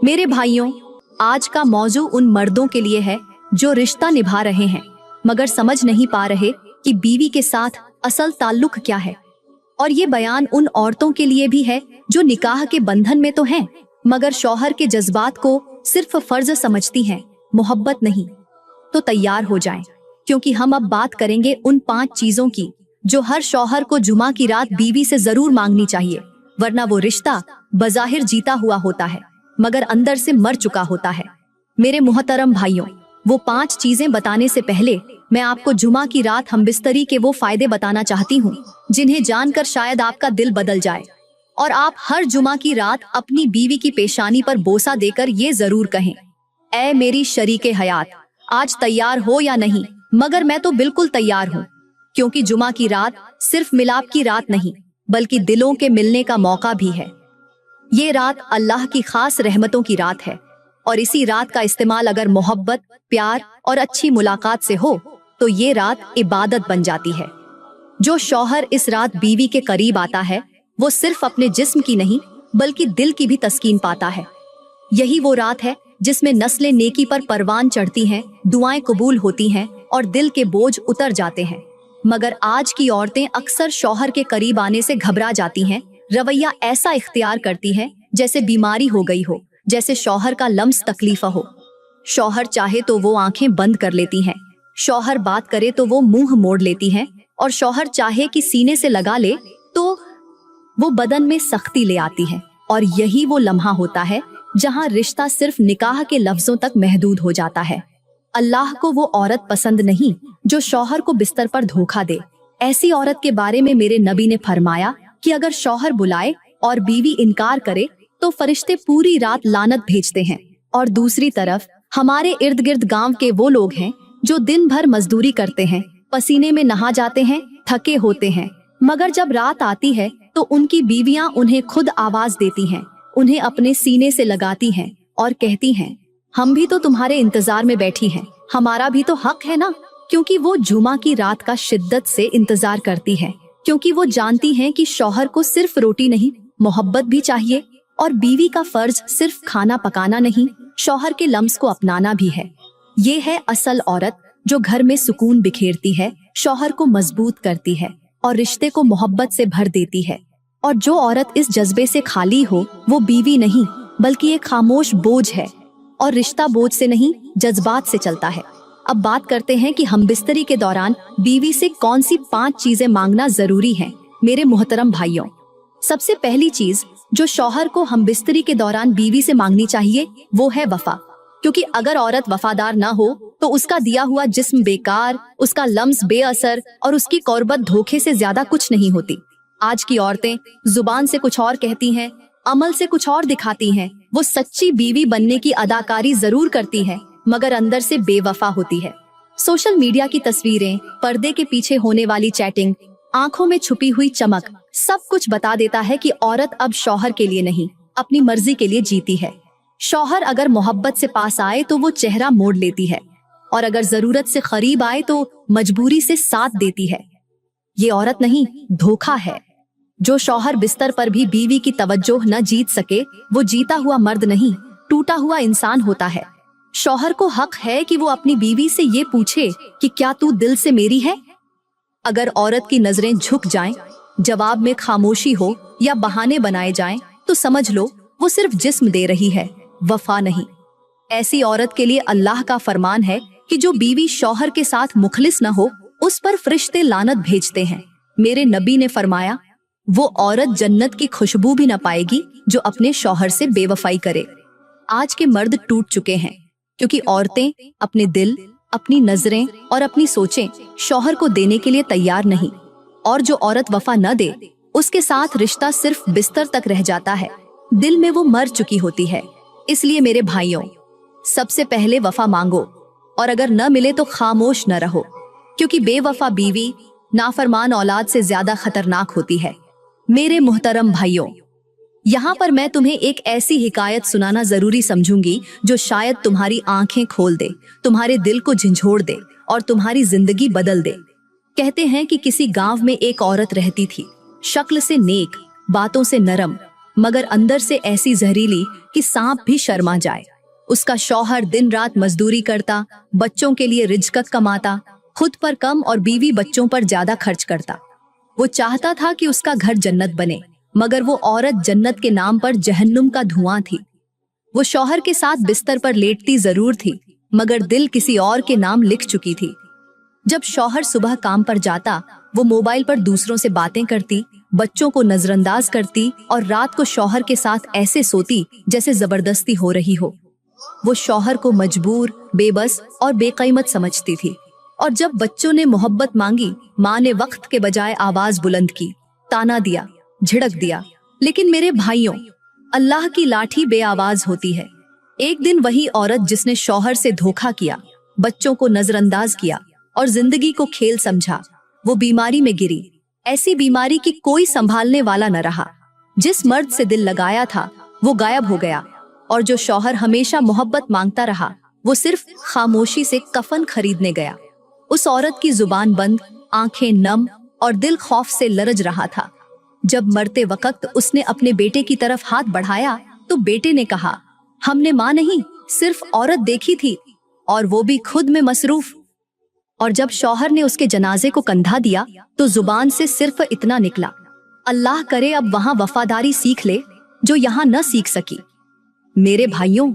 मेरे भाइयों, आज का मौजू उन मर्दों के लिए है जो रिश्ता निभा रहे हैं मगर समझ नहीं पा रहे कि बीवी के साथ असल ताल्लुक क्या है। और ये बयान उन औरतों के लिए भी है जो निकाह के बंधन में तो हैं मगर शौहर के जज्बात को सिर्फ फर्ज समझती हैं, मोहब्बत नहीं। तो तैयार हो जाएं, क्योंकि हम अब बात करेंगे उन 5 चीजों की जो हर शौहर को जुमा की रात बीवी से जरूर मांगनी चाहिए, वरना वो रिश्ता बज़ाहिर जीता हुआ होता है मगर अंदर से मर चुका होता है। मेरे मुहतरम भाइयों, वो 5 चीजें बताने से पहले मैं आपको जुमा की रात हमबिस्तरी के वो फायदे बताना चाहती हूँ जिन्हें जानकर शायद आपका दिल बदल जाए और आप हर जुमा की रात अपनी बीवी की पेशानी पर बोसा देकर ये जरूर कहें, ऐ मेरी शरीके हयात, आज तैयार हो या नहीं? मगर मैं तो बिल्कुल तैयार हूँ, क्योंकि जुमा की रात सिर्फ मिलाप की रात नहीं बल्कि दिलों के मिलने का मौका भी है। ये रात अल्लाह की खास रहमतों की रात है और इसी रात का इस्तेमाल अगर मोहब्बत, प्यार और अच्छी मुलाकात से हो तो ये रात इबादत बन जाती है। जो शौहर इस रात बीवी के करीब आता है वो सिर्फ अपने जिस्म की नहीं बल्कि दिल की भी तस्कीन पाता है। यही वो रात है जिसमें नस्लें नेकी पर परवान चढ़ती हैं, दुआएं कबूल होती हैं और दिल के बोझ उतर जाते हैं। मगर आज की औरतें अक्सर शौहर के करीब आने से घबरा जाती हैं, रवैया ऐसा इख्तियार करती हैं जैसे बीमारी हो गई हो, जैसे शौहर का लम्स तकलीफ हो। शौहर चाहे तो वो आंखें बंद कर लेती हैं, शौहर बात करे तो वो मुंह मोड़ लेती हैं और शौहर चाहे कि सीने से लगा ले तो वो बदन में सख्ती ले आती है। और यही वो लम्हा होता है जहां रिश्ता सिर्फ निकाह के लफ्जों तक महदूद हो जाता है। अल्लाह को वो औरत पसंद नहीं जो शौहर को बिस्तर पर धोखा दे। ऐसी औरत के बारे में मेरे नबी ने फरमाया कि अगर शौहर बुलाए और बीवी इनकार करे तो फरिश्ते पूरी रात लानत भेजते हैं। और दूसरी तरफ हमारे इर्द गिर्द गांव के वो लोग हैं जो दिन भर मजदूरी करते हैं, पसीने में नहा जाते हैं, थके होते हैं, मगर जब रात आती है तो उनकी बीवियां उन्हें खुद आवाज देती हैं, उन्हें अपने सीने से लगाती हैं और कहती हैं, हम भी तो तुम्हारे इंतजार में बैठी हैं, हमारा भी तो हक है ना। क्योंकि वो जुमा की रात का शिद्दत से इंतजार करती है, क्योंकि वो जानती हैं कि शौहर को सिर्फ रोटी नहीं मोहब्बत भी चाहिए और बीवी का फर्ज सिर्फ खाना पकाना नहीं, शौहर के लम्स को अपनाना भी है। ये है असल औरत जो घर में सुकून बिखेरती है, शौहर को मजबूत करती है और रिश्ते को मोहब्बत से भर देती है। और जो औरत इस जज्बे से खाली हो वो बीवी नहीं बल्कि एक खामोश बोझ है, और रिश्ता बोझ से नहीं जज्बात से चलता है। अब बात करते हैं कि हमबिस्तरी के दौरान बीवी से कौन सी 5 चीजें मांगना जरूरी है। मेरे मुहतरम भाइयों, सबसे पहली चीज जो शौहर को हमबिस्तरी के दौरान बीवी से मांगनी चाहिए वो है वफा। क्योंकि अगर औरत वफादार ना हो तो उसका दिया हुआ जिस्म बेकार, उसका लम्स बेअसर और उसकी कुर्बत धोखे से ज्यादा कुछ नहीं होती। आज की औरतें जुबान से कुछ और कहती हैं, अमल से कुछ और दिखाती हैं। वो सच्ची बीवी बनने की अदाकारी जरूर करती है मगर अंदर से बेवफा होती है। सोशल मीडिया की तस्वीरें, पर्दे के पीछे होने वाली चैटिंग, आंखों में छुपी हुई चमक, सब कुछ बता देता है कि औरत अब शौहर के लिए नहीं अपनी मर्जी के लिए जीती है। शौहर अगर मोहब्बत से पास आए तो वो चेहरा मोड़ लेती है और अगर जरूरत से करीब आए तो मजबूरी से साथ देती है। ये औरत नहीं, धोखा है। जो शौहर बिस्तर पर भी बीवी की तवज्जो न जीत सके वो जीता हुआ मर्द नहीं, टूटा हुआ इंसान होता है। शौहर को हक है कि वो अपनी बीवी से ये पूछे कि क्या तू दिल से मेरी है। अगर औरत की नजरें झुक जाएं, जवाब में खामोशी हो या बहाने बनाए जाएं, तो समझ लो वो सिर्फ जिस्म दे रही है, वफा नहीं। ऐसी औरत के लिए अल्लाह का फरमान है कि जो बीवी शौहर के साथ मुखलिस न हो उस पर फरिश्ते लानत भेजते हैं। मेरे नबी ने फरमाया, वो औरत जन्नत की खुशबू भी न पाएगी जो अपने शौहर से बेवफाई करे। आज के मर्द टूट चुके हैं क्योंकि औरतें अपने दिल, अपनी नजरें और अपनी सोचें शौहर को देने के लिए तैयार नहीं। और जो औरत वफा न दे उसके साथ रिश्ता सिर्फ बिस्तर तक रह जाता है, दिल में वो मर चुकी होती है। इसलिए मेरे भाइयों, सबसे पहले वफा मांगो और अगर न मिले तो खामोश न रहो, क्योंकि बेवफा बीवी नाफरमान औलाद से ज्यादा खतरनाक होती है। मेरे मुहतरम भाइयों, यहाँ पर मैं तुम्हें एक ऐसी हिकायत सुनाना जरूरी समझूंगी जो शायद तुम्हारी आंखें खोल दे, तुम्हारे दिल को झंझोड़ दे और तुम्हारी जिंदगी बदल दे। कहते हैं कि किसी गांव में एक औरत रहती थी, शक्ल से नेक, बातों से नरम, मगर अंदर से ऐसी जहरीली कि सांप भी शर्मा जाए। उसका शौहर दिन रात मजदूरी करता, बच्चों के लिए रिज़्क़ कमाता, खुद पर कम और बीवी बच्चों पर ज्यादा खर्च करता। वो चाहता था कि उसका घर जन्नत बने, मगर वो औरत जन्नत के नाम पर जहन्नुम का धुआं थी। वो शौहर के साथ बिस्तर पर लेटती जरूर थी, मगर दिल किसी और के नाम लिख चुकी थी। जब शौहर सुबह काम पर जाता, वो मोबाइल पर दूसरों से बातें करती, बच्चों को नजरअंदाज करती और रात को शौहर के साथ ऐसे सोती जैसे जबरदस्ती हो रही हो। वो शौहर को मजबूर, बेबस और बेकीमत समझती थी। और जब बच्चों ने मोहब्बत मांगी, माँ ने वक्त के बजाय आवाज बुलंद की, ताना दिया, झिड़क दिया। लेकिन मेरे भाइयों, अल्लाह की लाठी बेआवाज होती है। एक दिन वही औरत जिसने शौहर से धोखा किया, बच्चों को नजरअंदाज किया और जिंदगी को खेल समझा, वो बीमारी में गिरी। ऐसी बीमारी की कोई संभालने वाला न रहा। जिस मर्द से दिल लगाया था वो गायब हो गया, और जो शौहर हमेशा मोहब्बत मांगता रहा वो सिर्फ खामोशी से कफन खरीदने गया। उस औरत की जुबान बंद, आंखें नम और दिल खौफ से लरज रहा था। जब मरते वक्त उसने अपने बेटे की तरफ हाथ बढ़ाया तो बेटे ने कहा, हमने माँ नहीं सिर्फ औरत देखी थी, और वो भी खुद में मसरूफ। और जब शौहर ने उसके जनाजे को कंधा दिया तो जुबान से सिर्फ इतना निकला, अल्लाह करे अब वहां वफादारी सीख ले जो यहाँ न सीख सकी। मेरे भाइयों,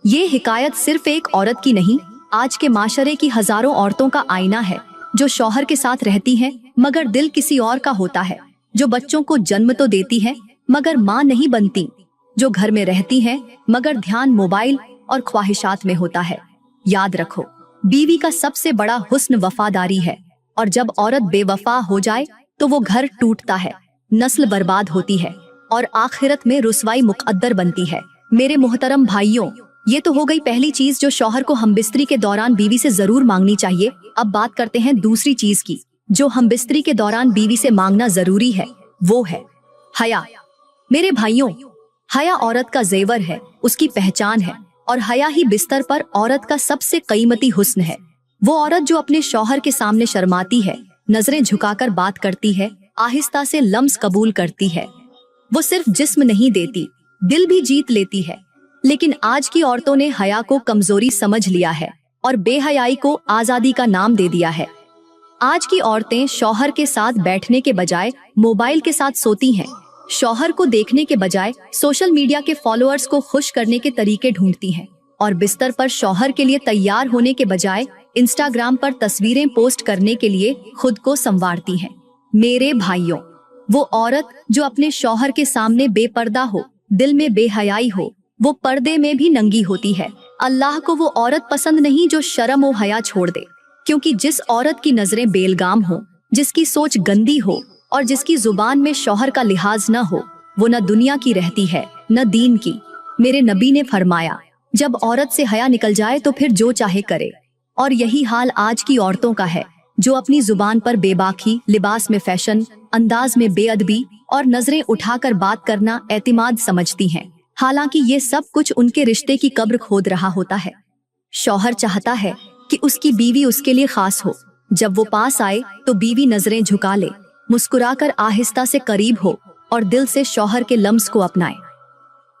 ये हिकायत सिर्फ एक औरत की नहीं, आज के माशरे की हजारों औरतों का आईना है, जो शौहर के साथ रहती हैं मगर दिल किसी और का होता है, जो बच्चों को जन्म तो देती हैं मगर माँ नहीं बनती, जो घर में रहती हैं मगर ध्यान मोबाइल और ख्वाहिशात में होता है। याद रखो, बीवी का सबसे बड़ा हुस्न वफादारी है, और जब औरत बेवफा हो जाए तो वो घर टूटता है, नस्ल बर्बाद होती है और आखिरत में रुसवाई मुकद्दर बनती है। मेरे मोहतरम भाइयों, ये तो हो गई पहली चीज जो शौहर को हमबिस्तरी के दौरान बीवी से जरूर मांगनी चाहिए। अब बात करते हैं दूसरी चीज की, जो हमबिस्तरी के दौरान बीवी से मांगना जरूरी है, वो है हया। मेरे भाइयों, हया औरत का जेवर है, उसकी पहचान है, और हया ही बिस्तर पर औरत का सबसे कीमती हुस्न है। वो औरत जो अपने शौहर के सामने शर्माती है, नजरें झुकाकर बात करती है, आहिस्ता से लम्स कबूल करती है। वो सिर्फ जिस्म नहीं देती, दिल भी जीत लेती है। लेकिन आज की औरतों ने हया को कमजोरी समझ लिया है और बेहयाई को आजादी का नाम दे दिया है। आज की औरतें शौहर के साथ बैठने के बजाय मोबाइल के साथ सोती हैं, शौहर को देखने के बजाय सोशल मीडिया के फॉलोअर्स को खुश करने के तरीके ढूंढती हैं, और बिस्तर पर शौहर के लिए तैयार होने के बजाय इंस्टाग्राम पर तस्वीरें पोस्ट करने के लिए खुद को संवारती हैं। मेरे भाइयों, वो औरत जो अपने शौहर के सामने बेपर्दा हो, दिल में बेहयाई हो, वो पर्दे में भी नंगी होती है। अल्लाह को वो औरत पसंद नहीं जो शर्म और हया छोड़ दे, क्योंकि जिस औरत की नजरें बेलगाम हो, जिसकी सोच गंदी हो और जिसकी जुबान में शौहर का लिहाज न हो, वो न दुनिया की रहती है न दीन की। मेरे नबी ने फरमाया, जब औरत से हया निकल जाए तो फिर जो चाहे करे। और यही हाल आज की औरतों का है, जो अपनी जुबान पर बेबाकी, लिबास में फैशन, अंदाज में बेअदबी और नजरें उठाकर बात करना एतिमाद समझती हैं। हालांकि ये सब कुछ उनके रिश्ते की कब्र खोद रहा होता है। शौहर चाहता है कि उसकी बीवी उसके लिए खास हो। जब वो पास आए तो बीवी नजरें झुका ले, मुस्कुराकर आहिस्ता से करीब हो और दिल से शौहर के लम्स को अपनाए,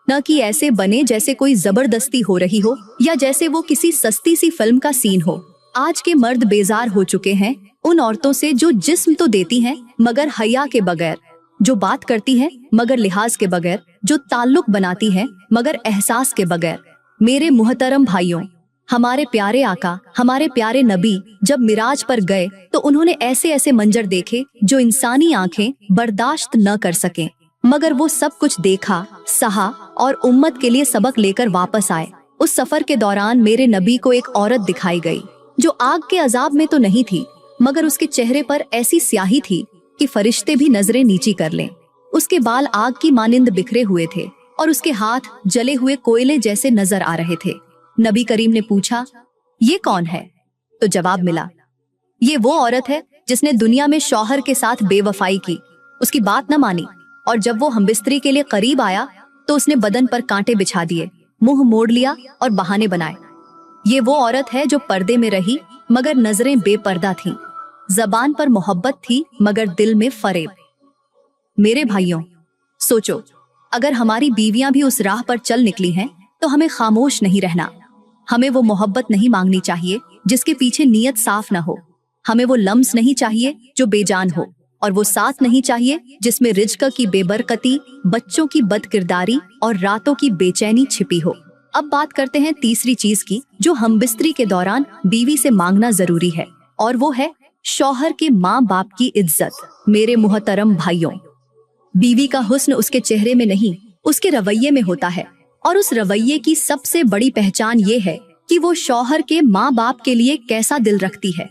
न कि ऐसे बने जैसे कोई जबरदस्ती हो रही हो या जैसे वो किसी सस्ती सी फिल्म का सीन हो। आज के मर्द बेजार हो चुके हैं उन औरतों से जो जिस्म तो देती हैं मगर हया के बगैर, जो बात करती है मगर लिहाज के बगैर, जो ताल्लुक बनाती है मगर एहसास के बगैर। मेरे मुहतरम भाइयों, हमारे प्यारे आका, हमारे प्यारे नबी जब मिराज पर गए तो उन्होंने ऐसे ऐसे मंजर देखे जो इंसानी आंखें बर्दाश्त न कर सकें, मगर वो सब कुछ देखा, सहा और उम्मत के लिए सबक लेकर वापस आए। उस सफर के दौरान मेरे नबी को एक औरत दिखाई गई जो आग के अजाब में तो नहीं थी, मगर उसके चेहरे पर ऐसी स्याही थी कि फरिश्ते भी नजरें नीची कर लें। उसके बाल आग की मानिंद बिखरे हुए थे और उसके हाथ जले हुए कोयले जैसे नजर आ रहे थे। नबी करीम ने पूछा, ये कौन है? तो जवाब मिला, ये वो औरत है जिसने दुनिया में शौहर के साथ बेवफाई की, उसकी बात न मानी, और जब वो हमबिस्तरी के लिए करीब आया तो उसने बदन पर कांटे बिछा दिए, मुंह मोड़ लिया और बहाने बनाए। ये वो औरत है जो पर्दे में रही मगर नजरें बेपर्दा थीं, जबान पर मोहब्बत थी मगर दिल में फरेब। मेरे भाइयों, सोचो, अगर हमारी बीवियां भी उस राह पर चल निकली हैं, तो हमें खामोश नहीं रहना। हमें वो मोहब्बत नहीं मांगनी चाहिए जिसके पीछे नीयत साफ न हो। हमें वो लम्स नहीं चाहिए जो बेजान हो, और वो साथ नहीं चाहिए जिसमें रिज्क की बेबरकती, बच्चों की बदकिरदारी और रातों की बेचैनी छिपी हो। अब बात करते हैं तीसरी चीज की जो हमबिस्तरी के दौरान बीवी से मांगना जरूरी है, और वो है शौहर के माँ बाप की इज्जत। मेरे मुहतरम भाइयों, बीवी का हुस्न उसके चेहरे में नहीं, उसके रवैये में होता है। और उस रवैये की सबसे बड़ी पहचान ये है कि वो शौहर के माँ बाप के लिए कैसा दिल रखती है।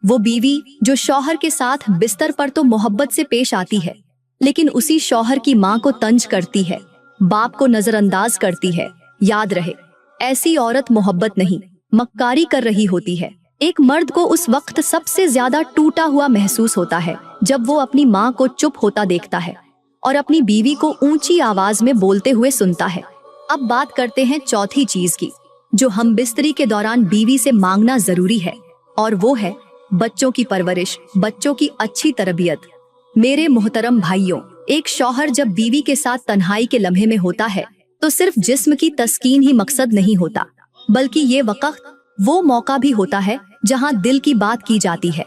वो बीवी जो शौहर के साथ बिस्तर पर तो मोहब्बत से पेश आती है, लेकिन उसी शौहर की माँ को तंज करती है, बाप को नजरअंदाज करती है, याद रहे ऐसी औरत मोहब्बत नहीं, मक्कारी कर रही होती है। एक मर्द को उस वक्त सबसे ज्यादा टूटा हुआ महसूस होता है जब वो अपनी माँ को चुप होता देखता है और अपनी बीवी को ऊंची आवाज में बोलते हुए सुनता है। अब बात करते हैं चौथी चीज की जो हमबिस्तरी के दौरान बीवी से मांगना जरूरी है, और वो है बच्चों की परवरिश, बच्चों की अच्छी तरबियत। मेरे मोहतरम भाइयों, एक शौहर जब बीवी के साथ तन्हाई के लम्हे में होता है तो सिर्फ जिस्म की तस्कीन ही मकसद नहीं होता, बल्कि ये वक्त वो मौका भी होता है जहां दिल की बात की जाती है,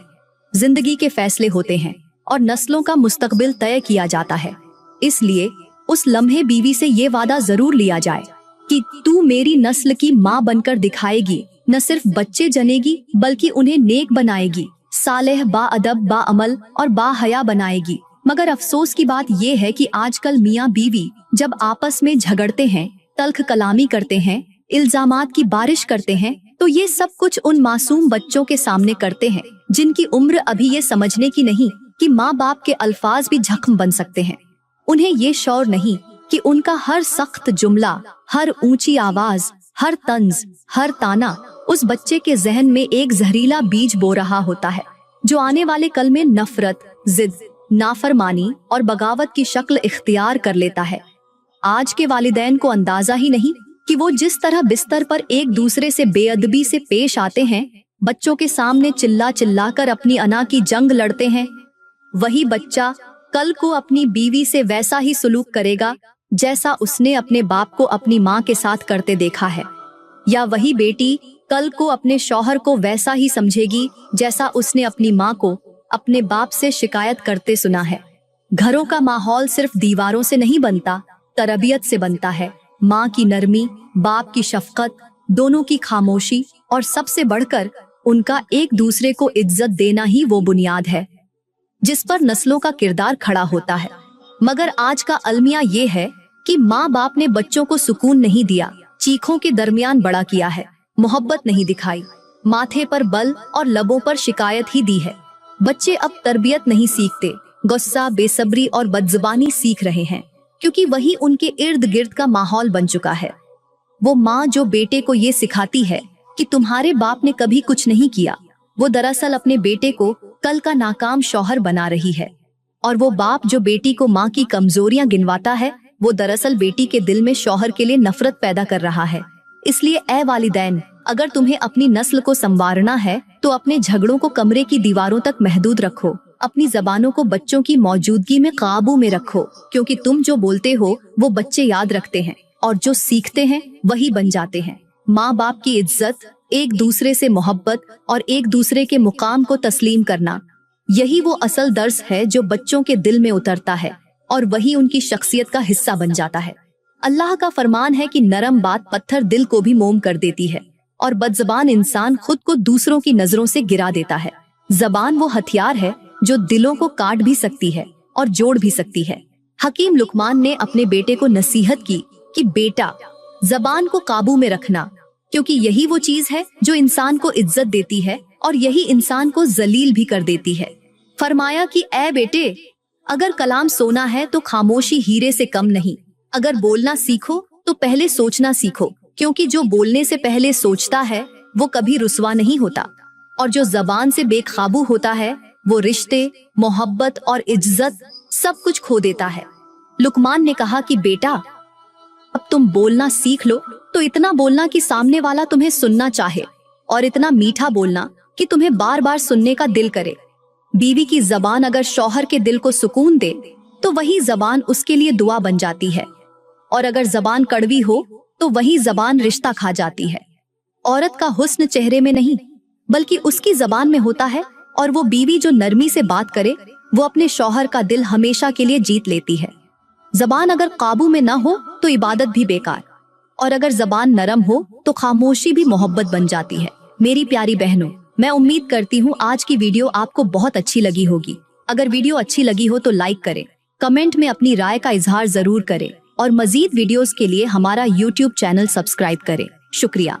जिंदगी के फैसले होते हैं और नस्लों का मुस्तकबिल तय किया जाता है। इसलिए उस लम्हे बीवी से ये वादा जरूर लिया जाए कि तू मेरी नस्ल की माँ बनकर दिखाएगी, न सिर्फ बच्चे जनेगी बल्कि उन्हें नेक बनाएगी, सालेह, बाअदब, बाअमल और बाहया बनाएगी। मगर अफसोस की बात यह है कि आजकल मियाँ बीवी जब आपस में झगड़ते हैं, तल्ख कलामी करते हैं, इल्जामात की बारिश करते हैं, तो ये सब कुछ उन मासूम बच्चों के सामने करते हैं जिनकी उम्र अभी ये समझने की नहीं कि माँ बाप के अल्फाज भी जख्म बन सकते हैं। उन्हें ये शौर नहीं कि उनका हर सख्त जुमला, हर ऊंची आवाज, हर तंज, हर ताना उस बच्चे के जहन में एक जहरीला बीज बो रहा होता है जो आने वाले कल में नफरत, जिद, नाफरमानी और बगावत की शक्ल इख्तियार कर लेता है। आज के वालिदैन को अंदाजा ही नहीं कि वो जिस तरह बिस्तर पर एक दूसरे से बेअदबी से पेश आते हैं, बच्चों के सामने चिल्ला चिल्ला कर अपनी अना की जंग लड़ते हैं, वही बच्चा कल को अपनी बीवी से वैसा ही सलूक करेगा जैसा उसने अपने बाप को अपनी माँ के साथ करते देखा है, या वही बेटी कल को अपने शौहर को वैसा ही समझेगी जैसा उसने अपनी माँ को अपने बाप से शिकायत करते सुना है। घरों का माहौल सिर्फ दीवारों से नहीं बनता, तरबियत से बनता है। माँ की नरमी, बाप की शफकत, दोनों की खामोशी और सबसे बढ़कर उनका एक दूसरे को इज्जत देना ही वो बुनियाद है जिस पर नस्लों का किरदार खड़ा होता है। मगर आज का अलमिया ये है कि माँ बाप ने बच्चों को सुकून नहीं दिया, चीखों के दरमियान बड़ा किया है, मोहब्बत नहीं दिखाई, माथे पर बल और लबों पर शिकायत ही दी है। बच्चे अब तरबियत नहीं सीखते, गुस्सा, बेसब्री और बदजुबानी सीख रहे हैं, क्योंकि वही उनके इर्द गिर्द का माहौल बन चुका है। वो माँ जो बेटे को ये सिखाती है कि तुम्हारे बाप ने कभी कुछ नहीं किया, वो दरअसल अपने बेटे को कल का नाकाम शौहर बना रही है। और वो बाप जो बेटी को माँ की कमजोरियां गिनवाता है, वो दरअसल बेटी के दिल में शौहर के लिए नफरत पैदा कर रहा है। इसलिए ऐ वालिदैन, अगर तुम्हें अपनी नस्ल को संवारना है तो अपने झगड़ों को कमरे की दीवारों तक महदूद रखो, अपनी जबानों को बच्चों की मौजूदगी में काबू में रखो, क्योंकि तुम जो बोलते हो वो बच्चे याद रखते हैं और जो सीखते हैं वही बन जाते हैं। माँ बाप की इज्जत, एक दूसरे से मोहब्बत और एक दूसरे के मुकाम को तस्लीम करना, यही वो असल दर्स है जो बच्चों के दिल में उतरता है और वही उनकी शख्सियत का हिस्सा बन जाता है। अल्लाह का फरमान है कि नरम बात पत्थर दिल को भी मोम कर देती है और बदजबान इंसान खुद को दूसरों की नजरों से गिरा देता है। जबान वो हथियार है जो दिलों को काट भी सकती है और जोड़ भी सकती है। हकीम लुकमान ने अपने बेटे को नसीहत की कि बेटा, जबान को काबू में रखना, क्योंकि यही वो चीज है जो इंसान को इज्जत देती है और यही इंसान को जलील भी कर देती है। फरमाया कि ऐ बेटे, अगर कलाम सोना है तो खामोशी हीरे से कम नहीं। अगर बोलना सीखो तो पहले सोचना सीखो, क्योंकि जो बोलने से पहले सोचता है वो कभी रुसवा नहीं होता, और जो जबान से बेकाबू होता है वो रिश्ते, मोहब्बत और इज्जत सब कुछ खो देता है। लुकमान ने कहा कि बेटा, अब तुम बोलना सीख लो, तो इतना बोलना कि सामने वाला तुम्हें सुनना चाहे, और इतना मीठा बोलना कि तुम्हें बार बार सुनने का दिल करे। बीवी की जबान अगर शौहर के दिल को सुकून दे तो वही जबान उसके लिए दुआ बन जाती है। और अगर जबान कड़वी हो तो वही जबान रिश्ता खा जाती है। औरत का हुस्न चेहरे में नहीं बल्कि उसकी जबान में होता है, और वो बीवी जो नरमी से बात करे वो अपने शौहर का दिल हमेशा के लिए जीत लेती है। जबान अगर काबू में ना हो तो इबादत भी बेकार, और अगर जबान नरम हो तो खामोशी भी मोहब्बत बन जाती है। मेरी प्यारी बहनों, मैं उम्मीद करती हूँ आज की वीडियो आपको बहुत अच्छी लगी होगी। अगर वीडियो अच्छी लगी हो तो लाइक करें, कमेंट में अपनी राय का इजहार जरूर करें और मजीद वीडियोस के लिए हमारा YouTube चैनल सब्सक्राइब करें। शुक्रिया।